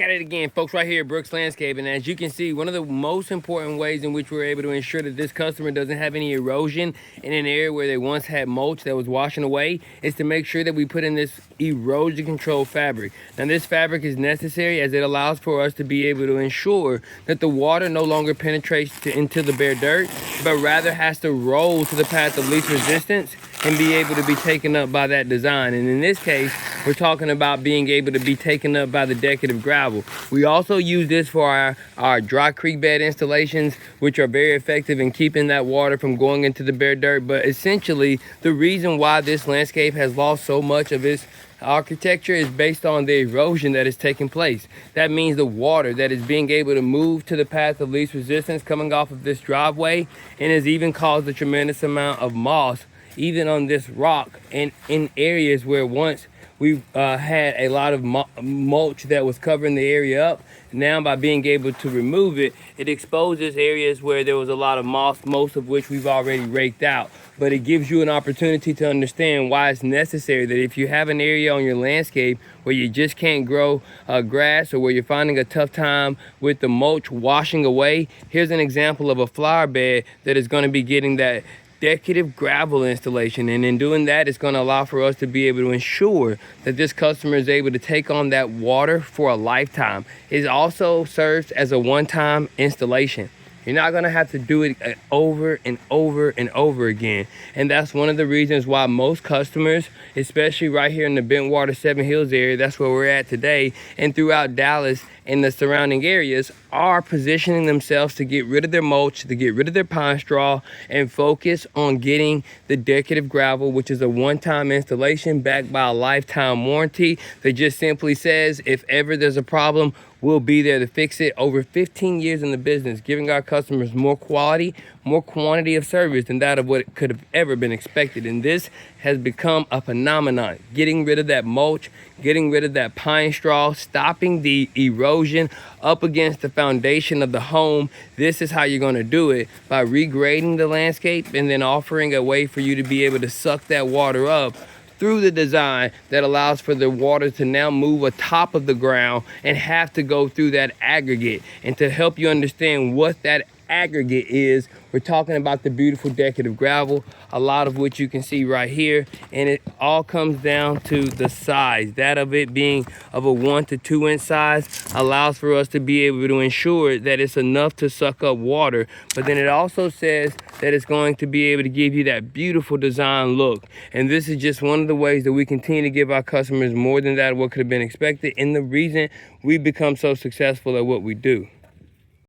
at it again, folks, right here at Brooks Landscaping. And as you can see, one of the most important ways in which we're able to ensure that this customer doesn't have any erosion in an area where they once had mulch that was washing away is to make sure that we put in this erosion control fabric. Now, this fabric is necessary as it allows for us to be able to ensure that the water no longer penetrates into the bare dirt, but rather has to roll to the path of least resistance and be able to be taken up by that design. And in this case, we're talking about being able to be taken up by the decorative gravel. We also use this for our dry creek bed installations, which are very effective in keeping that water from going into the bare dirt. But essentially, the reason why this landscape has lost so much of its architecture is based on the erosion that is taking place. That means the water that is being able to move to the path of least resistance coming off of this driveway, and has even caused a tremendous amount of moss even on this rock and in areas where once we've had a lot of mulch that was covering the area up. Now, by being able to remove it, it exposes areas where there was a lot of moss, most of which we've already raked out. But it gives you an opportunity to understand why it's necessary that if you have an area on your landscape where you just can't grow grass, or where you're finding a tough time with the mulch washing away, here's an example of a flower bed that is going to be getting that decorative gravel installation. And in doing that, it's going to allow for us to be able to ensure that this customer is able to take on that water for a lifetime. It also serves as a one-time installation. You're not going to have to do it over and over and over again. And that's one of the reasons why most customers, especially right here in the Bentwater, Seven Hills area, that's where we're at today, and throughout Dallas and the surrounding areas, are positioning themselves to get rid of their mulch, to get rid of their pine straw, and focus on getting the decorative gravel, which is a one-time installation backed by a lifetime warranty that just simply says, if ever there's a problem, we'll be there to fix it. Over 15 years in the business, giving our customers more quality, more quantity of service than that of what could have ever been expected. And this has become a phenomenon. Getting rid of that mulch, getting rid of that pine straw, stopping the erosion up against the foundation of the home. This is how you're going to do it, by regrading the landscape and then offering a way for you to be able to suck that water up through the design that allows for the water to now move atop of the ground and have to go through that aggregate. And to help you understand what that aggregate is, we're talking about the beautiful decorative gravel, a lot of which you can see right here. And it all comes down to the size. That of it being of a 1 to 2 inch size allows for us to be able to ensure that it's enough to suck up water. But then it also says that it's going to be able to give you that beautiful design look. And this is just one of the ways that we continue to give our customers more than that of what could have been expected, and the reason we've become so successful at what we do.